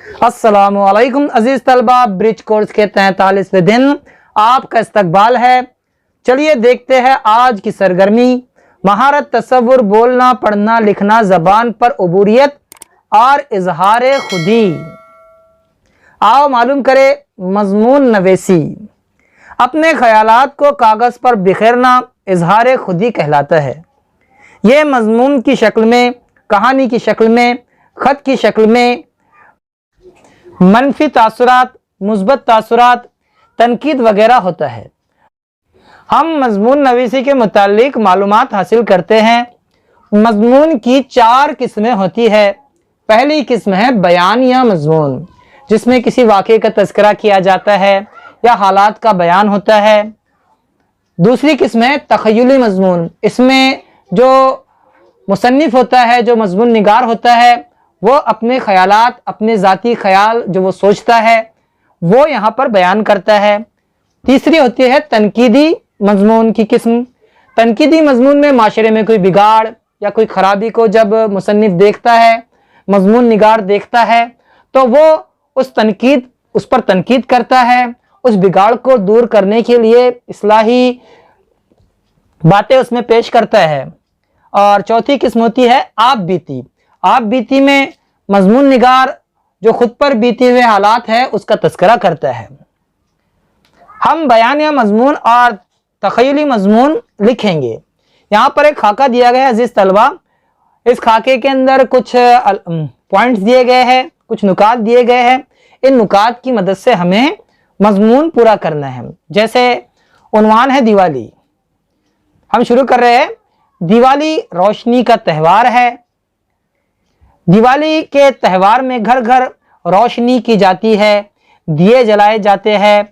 अस्सलामु अलैकुम अजीज तलबा, ब्रिज कोर्स के 43वें दिन आपका इस्तकबाल है। चलिए देखते हैं आज की सरगर्मी। महारत, तसव्वुर, बोलना, पढ़ना, लिखना, ज़बान पर उबूरियत और इजहार खुदी। आओ मालूम करें मजमून नवेसी। अपने ख्यालात को कागज़ पर बिखेरना इजहार खुदी कहलाता है। ये मजमून की शक्ल में, कहानी की शक्ल में, ख़त की शक्ल में मनफी तासुरात, मुस्बत तासुरात, तनकीद वगैरह होता है। हम मजमून नवीसी के मुतालिक मालूमात हासिल करते हैं। मजमून की 4 किस्में होती है। पहली किस्म है बयान या मजमून, जिसमें किसी वाक़े का तज़किरा किया जाता है या हालात का बयान होता है। दूसरी किस्म है तख़य्युली मजमून। इसमें जो मुसन्निफ़ होता है, जो मजमून निगार होता है, वो अपने ख़यालात, अपने ज़ाती ख़याल जो वो सोचता है वो यहाँ पर बयान करता है। तीसरी होती है तनकीदी मजमून की किस्म। तनकीदी मजमून में माशरे में कोई बिगाड़ या कोई ख़राबी को जब मुसन्निफ़ देखता है, मजमून निगार देखता है, तो वो उस पर तनकीद करता है, उस बिगाड़ को दूर करने के लिए इस्लाही बातें उसमें पेश करता है। और चौथी किस्म होती है आप बीती। आप बीती में मजमून निगार जो खुद पर बीते हुए हालात है उसका तज़किरा करता है। हम बयान या मजमून और तख़य्युली मजमून लिखेंगे। यहाँ पर एक खाका दिया गया है अजीज़ तलबा। इस खाके के अंदर कुछ पॉइंट्स दिए गए हैं, कुछ नुकात दिए गए हैं। इन नुकात की मदद से हमें मजमून पूरा करना है। जैसे उन्वान है दिवाली। हम शुरू कर रहे हैं। दिवाली रोशनी का त्यौहार है। दिवाली के त्यौहार में घर घर रोशनी की जाती है, दिए जलाए जाते हैं,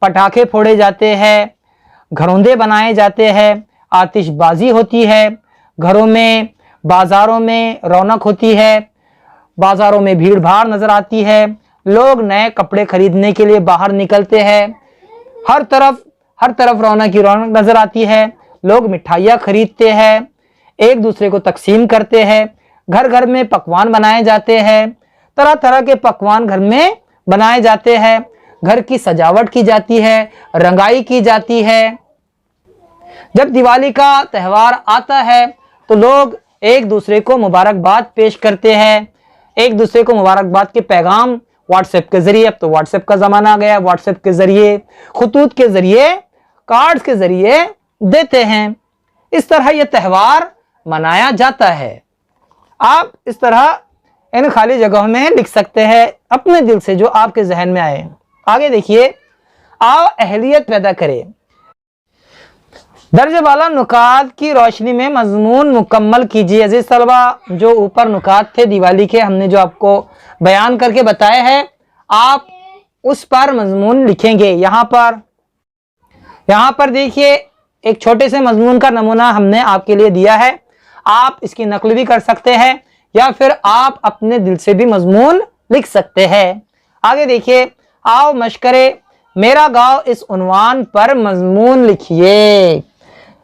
पटाखे फोड़े जाते हैं, घरौंदे बनाए जाते हैं, आतिशबाजी होती है, घरों में, बाज़ारों में रौनक होती है, बाज़ारों में भीड़ भाड़ नज़र आती है, लोग नए कपड़े खरीदने के लिए बाहर निकलते हैं, हर तरफ रौनक ही रौनक नज़र आती है। लोग मिठाइयाँ खरीदते हैं, एक दूसरे को तकसीम करते हैं, घर घर में पकवान बनाए जाते हैं, तरह तरह के पकवान घर में बनाए जाते हैं, घर की सजावट की जाती है, रंगाई की जाती है। जब दिवाली का त्यौहार आता है तो लोग एक दूसरे को मुबारकबाद पेश करते हैं, एक दूसरे को मुबारकबाद के पैगाम व्हाट्सएप के ज़रिए, अब तो व्हाट्सएप का ज़माना आ गया, व्हाट्सएप के ज़रिए, खतूत के ज़रिए, कार्ड्स के ज़रिए देते हैं। इस तरह यह त्यौहार मनाया जाता है। आप इस तरह इन खाली जगहों में लिख सकते हैं अपने दिल से जो आपके जहन में आए। आगे देखिए, आओ अहलियत पैदा करें। दर्ज वाला नुकात की रोशनी में मजमून मुकम्मल कीजिए। अजीज तलबा, जो ऊपर नुकात थे दिवाली के, हमने जो आपको बयान करके बताए हैं, आप उस पर मजमून लिखेंगे। यहाँ पर देखिए, एक छोटे से मजमून का नमूना हमने आपके लिए दिया है। आप इसकी नकल भी कर सकते हैं या फिर आप अपने दिल से भी मजमून लिख सकते हैं। आगे देखिए, आओ मशकरे मेरा गांव इस उन्वान पर मजमून लिखिए।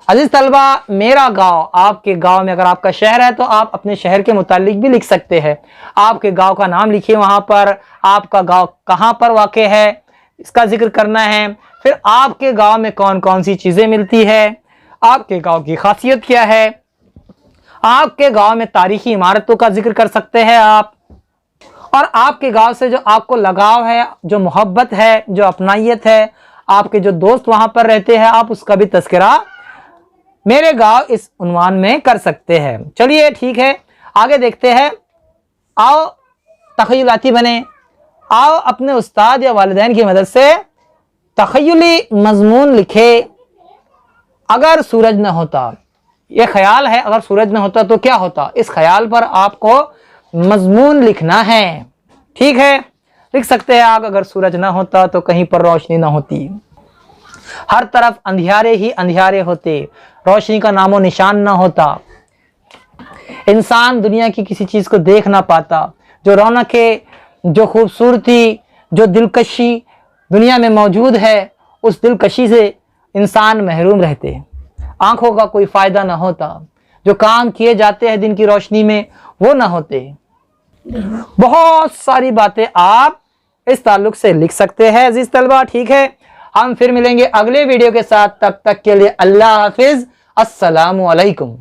अजीज तलबा, मेरा गांव, आपके गांव में अगर आपका शहर है तो आप अपने शहर के मुतालिक भी लिख सकते हैं। आपके गांव का नाम लिखिए, वहां पर आपका गांव कहां पर वाक़े है इसका जिक्र करना है। फिर आपके गांव में कौन कौन सी चीज़ें मिलती है, आपके गांव की खासियत क्या है, आपके गांव में तारीखी इमारतों का जिक्र कर सकते हैं आप, और आपके गांव से जो आपको लगाव है, जो मोहब्बत है, जो अपनाइयत है, आपके जो दोस्त वहां पर रहते हैं, आप उसका भी तज़किरा मेरे गांव इस उन्वान में कर सकते हैं। चलिए ठीक है, आगे देखते हैं। आओ तख़य्युलाती बने। आओ अपने उस्ताद या वालिदैन की मदद से तख़य्युली मजमून लिखे। अगर सूरज न होता, ये ख्याल है, अगर सूरज न होता तो क्या होता, इस ख्याल पर आपको मजमून लिखना है। ठीक है, लिख सकते हैं आप, अगर सूरज ना होता तो कहीं पर रोशनी ना होती, हर तरफ अंधियारे ही अंधियारे होते, रोशनी का नामो निशान ना होता, इंसान दुनिया की किसी चीज़ को देख ना पाता, जो रौनकें, जो खूबसूरती, जो दिलकशी दुनिया में मौजूद है, उस दिलकशी से इंसान महरूम रहते, आँखों का कोई फ़ायदा ना होता, जो काम किए जाते हैं दिन की रोशनी में वो ना होते। بہت ساری باتیں آپ اس تعلق سے لکھ سکتے ہیں عزیز طلبہ، ٹھیک ہے؟ ہم پھر ملیں گے اگلے ویڈیو کے ساتھ، تب تک کے لیے اللہ حافظ، السلام علیکم۔